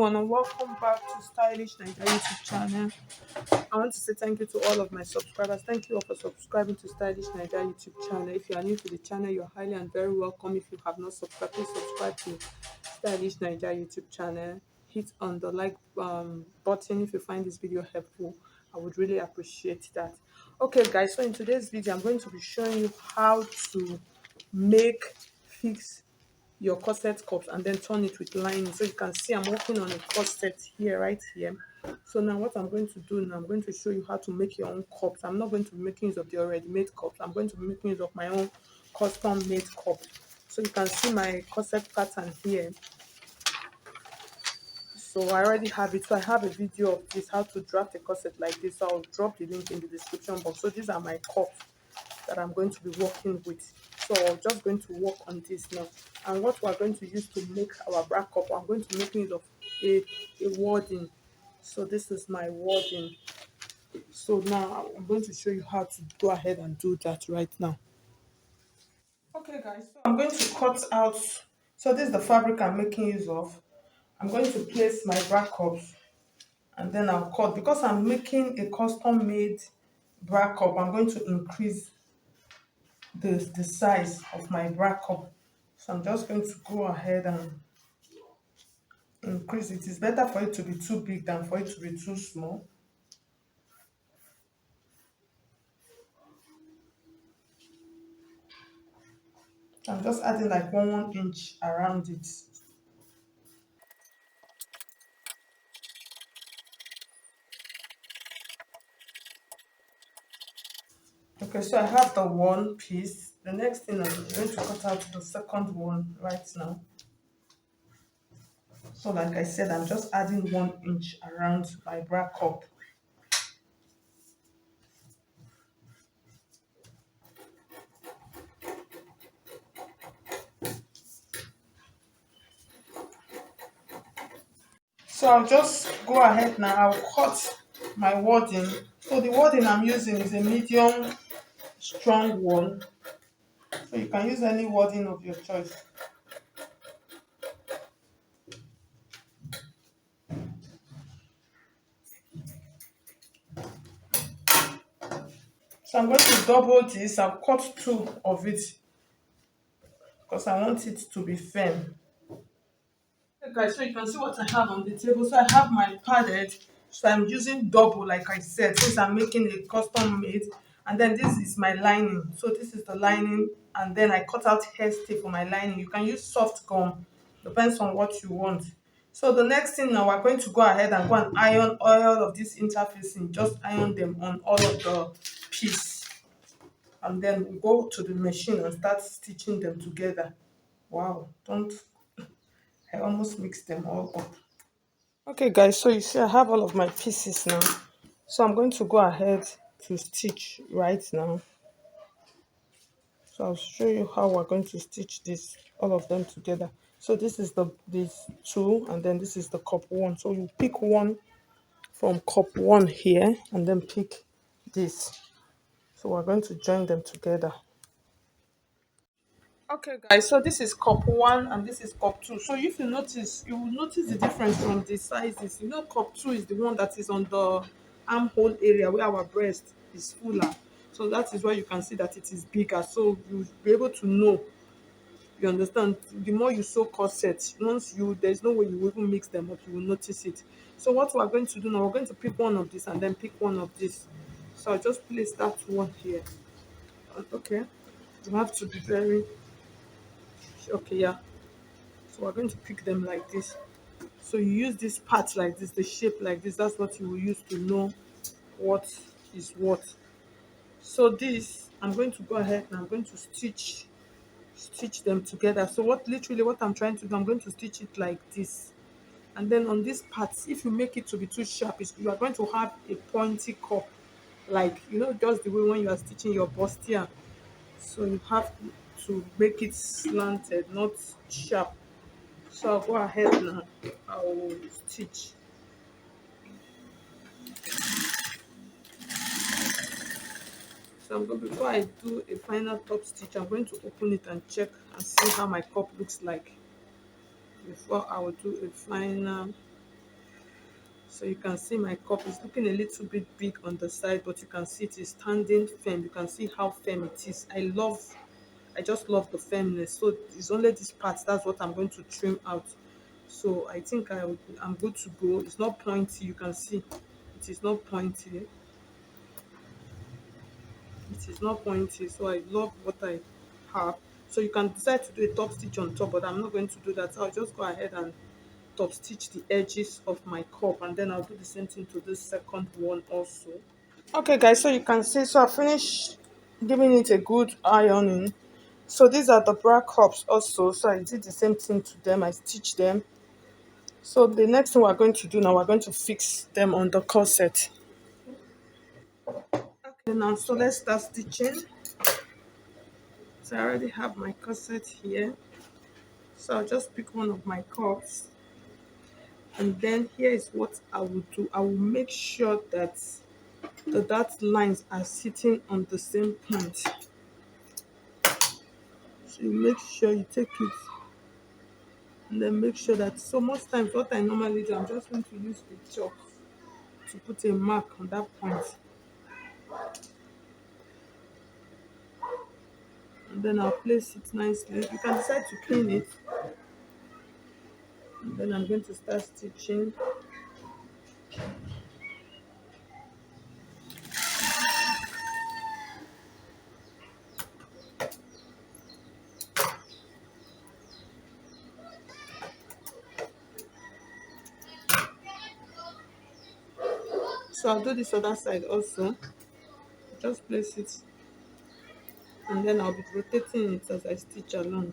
everyone, and welcome back to Stylish Naija YouTube channel. I want to say thank you to all of my subscribers. Thank you all for subscribing to Stylish Naija YouTube channel. If you are new to the channel, you're highly and very welcome. If you have not subscribed, please subscribe to Stylish Naija YouTube channel. Hit on the like button if you find this video helpful. I would really appreciate that. Okay, guys, so in today's video, I'm going to be showing you how to make fix your corset cups and then turn it with lining. So you can see I'm working on a corset here, right here. So now what I'm going to do now, I'm going to show you how to make your own cups. I'm not going to be making use of the already made cups. I'm going to be making use of my own custom made cup. So you can see my corset pattern here. So I already have it. So I have a video of this, how to draft a corset like this. So I'll drop the link in the description box. So these are my cups that I'm going to be working with. So I'm just going to work on this now. And what we're going to use to make our bra cup, I'm going to make use of a wording. So this is my wording. So now I'm going to show you how to go ahead and do that right now. Okay guys, so I'm going to cut out, so this is the fabric I'm making use of. I'm going to place my bra cups and then I'll cut. Because I'm making a custom made bra cup, I'm going to increase the size of my bra cup. So I'm just going to go ahead and increase it. It's better for it to be too big than for it to be too small. I'm just adding like 1 inch around it. Okay, so I have the one piece. The next thing I'm going to cut out the second one right now. So like I said, I'm just adding 1 inch around my bra cup. So I'll just go ahead now. I'll cut my wording. So the wording I'm using is a medium strong one. So you can use any wording of your choice. So I'm going to double this. I'll cut 2 of it because I want it to be firm. Okay guys, so you can see what I have on the table. So I have my padded. So I'm using double like I said, since I'm making a custom made. And then this is my lining. So this is the lining, and then I cut out hairstay for my lining. You can use soft gum, depends on what you want. So the next thing now, we're going to go ahead and go and iron all of this interfacing. Just iron them on all of the piece, and then we go to the machine and start stitching them together. Wow, don't, I almost mixed them all up. Okay guys, so you see I have all of my pieces now. So I'm going to go ahead to stitch right now. So I'll show you how we're going to stitch this, all of them together. So this is these two, and then this is the cup one. So you pick one from cup one here and then pick this. So we're going to join them together. Okay guys, so this is cup one and this is cup two. So if you notice, you will notice the difference from the sizes. You know, cup two is the one that is on the armhole area where our breast is fuller. So that is why you can see that it is bigger. So you'll be able to know. You understand? The more you sew corset, once you, there's no way you will even mix them up, you will notice it. So what we're going to do now, we're going to pick one of this and then pick one of this. So I'll just place that one here. Okay, you have to be very, okay, yeah. So we're going to pick them like this. So you use this part like this, the shape like this. That's what you will use to know what is what. So this, I'm going to go ahead and I'm going to stitch them together. So what I'm trying to do, I'm going to stitch it like this. And then on this part, if you make it to be too sharp, you are going to have a pointy cup, like, you know, just the way when you are stitching your bustier. So you have to make it slanted, not sharp. So I'll go ahead now. I'll stitch. So I'm going, before I do a final top stitch, I'm going to open it and check and see how my cup looks like before I will do a final. So you can see my cup is looking a little bit big on the side, but you can see it is standing firm. You can see how firm it is. I just love the firmness. So it's only this part, that's what I'm going to trim out. So I think I'm good to go. It's not pointy, you can see. It is not pointy. It is not pointy, so I love what I have. So you can decide to do a top stitch on top, but I'm not going to do that. I'll just go ahead and top stitch the edges of my cup, and then I'll do the same thing to this second one also. Okay guys, so you can see, so I finished giving it a good ironing. So these are the bra cups also, so I did the same thing to them. I stitched them. So the next thing we're going to do now, we're going to fix them on the corset. Okay, now so let's start stitching. So I already have my corset here. So I'll just pick one of my cups, and then here is what I will do. I will make sure that the dot lines are sitting on the same point. So you make sure you take it, and then make sure that, so most times what I normally do, I'm just going to use the chalk to put a mark on that point, and then I'll place it nicely. You can decide to clean it, and then I'm going to start stitching. So I'll do this other side also. Just place it, and then I'll be rotating it as I stitch along.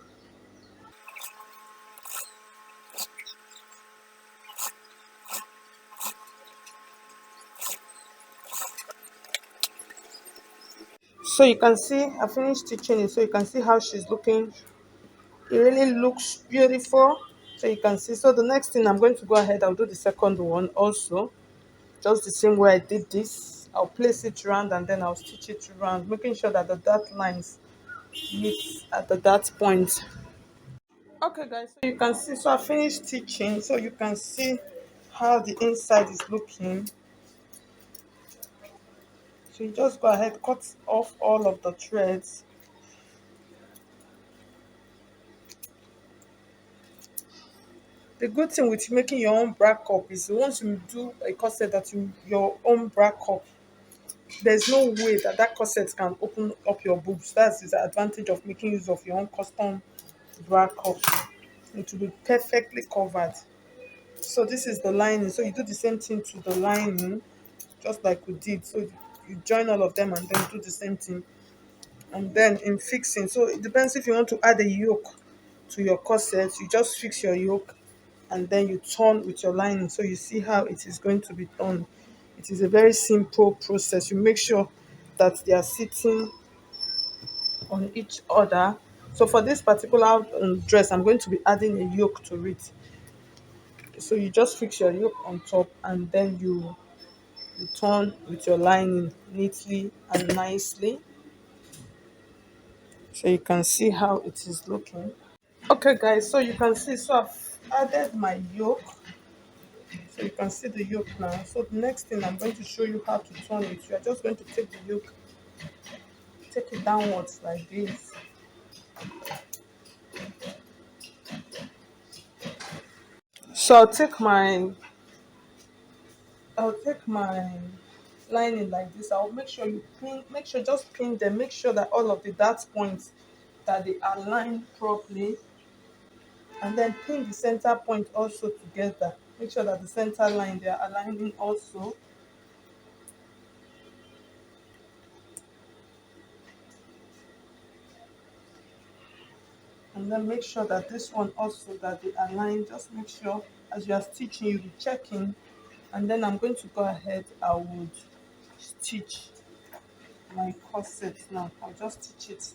So you can see I finished stitching it, so you can see how she's looking. It really looks beautiful. So you can see, so the next thing I'm going to go ahead, I'll do the second one also, just the same way I did this. I'll place it round, and then I'll stitch it round, making sure that the dot lines meet at the dot point. Okay guys, so you can see, so I finished stitching, so you can see how the inside is looking. So you just go ahead, cut off all of the threads. The good thing with making your own bra cup is once you do a corset that your own bra cup, there's no way that that corset can open up your boobs. That's the advantage of making use of your own custom bra cup. It will be perfectly covered. So this is the lining. So you do the same thing to the lining, just like we did. So you join all of them, and then do the same thing. And then in fixing, so it depends if you want to add a yoke to your corset, you just fix your yoke, and then you turn with your lining. So you see how it is going to be done. It is a very simple process. You make sure that they are sitting on each other. So for this particular dress, I'm going to be adding a yoke to it. So you just fix your yoke on top, and then you turn with your lining neatly and nicely. So you can see how it is looking. Okay guys, so you can see, so I've added my yoke. So you can see the yoke now. So the next thing, I'm going to show you how to turn it. You are just going to take the yoke, take it downwards like this. So I'll take my lining like this. I'll make sure you pin, make sure just pin them, make sure that all of the dart points, that they align properly, and then pin the center point also together. Make sure that the center line, they are aligning also. And then make sure that this one also, that they align. Just make sure as you are stitching, you'll be checking. And then I'm going to go ahead, I would stitch my corset now. I'll just stitch it.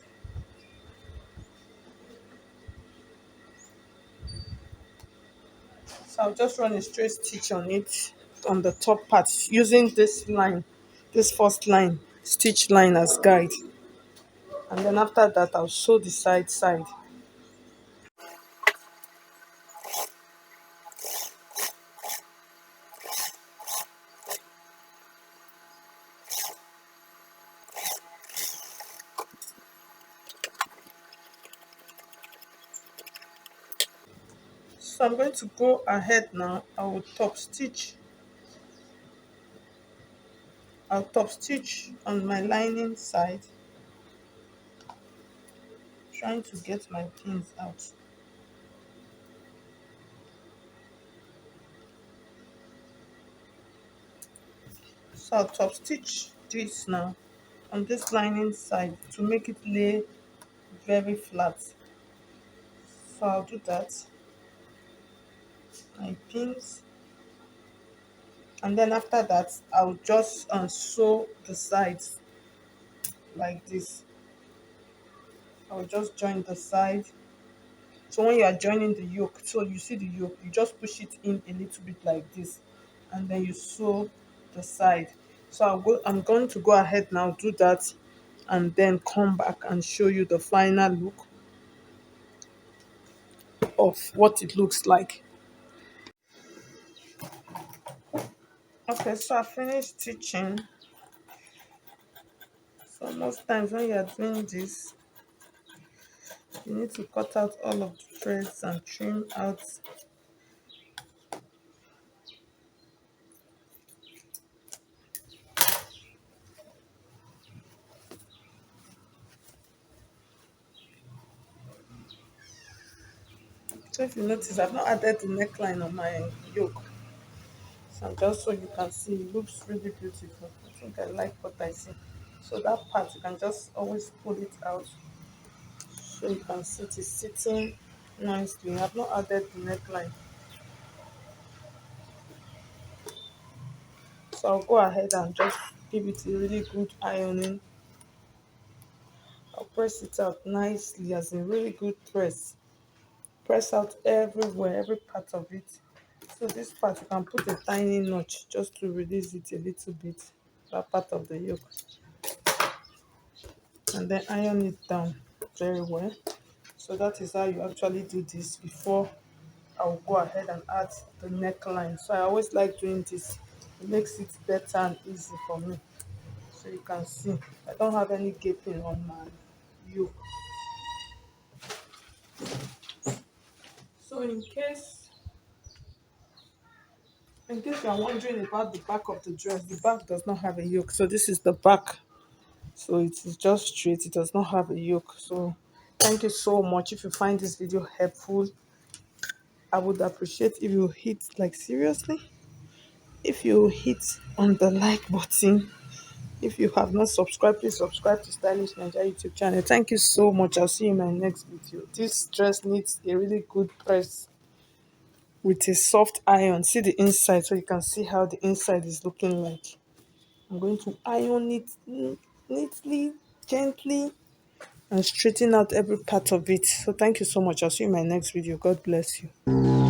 So I'll just run a straight stitch on it, on the top part, using this line, this first line, stitch line as guide. And then after that, I'll sew the side. So I'm going to go ahead now. I'll top stitch on my lining side, trying to get my pins out. So I'll top stitch this now on this lining side to make it lay very flat. So I'll do that. My pins, and then after that I'll just sew the sides like this. I'll just join the side. So when you are joining the yoke, so you see the yoke, you just push it in a little bit like this, and then you sew the side. So I'm going to go ahead now, do that, and then come back and show you the final look of what it looks like. Okay, so I finished stitching. So most times when you are doing this, you need to cut out all of the threads and trim out. So if you notice, I've not added the neckline on my yoke. So just so you can see, it looks really beautiful. I think I like what I see. So that part, you can just always pull it out so you can see it is sitting nicely. I've not added the neckline. So I'll go ahead and just give it a really good ironing. I'll press it out nicely, as a really good press. Press out everywhere, every part of it. So this part, you can put a tiny notch just to release it a little bit, that part of the yoke, and then iron it down very well. So that is how you actually do this before I'll go ahead and add the neckline. So I always like doing this. It makes it better and easy for me. So you can see I don't have any gaping on my yoke. So in case you are wondering about the back of the dress, the back does not have a yoke. So this is the back. So it is just straight. It does not have a yoke. So thank you so much. If you find this video helpful, I would appreciate if you hit, like, seriously, if you hit on the like button. If you have not subscribed, please subscribe to Stylish Naija YouTube channel. Thank you so much. I'll see you in my next video. This dress needs a really good press with a soft iron. See the inside so you can see how the inside is looking like. I'm going to iron it neatly, gently, and straighten out every part of it. So thank you so much. I'll see you in my next video. God bless you.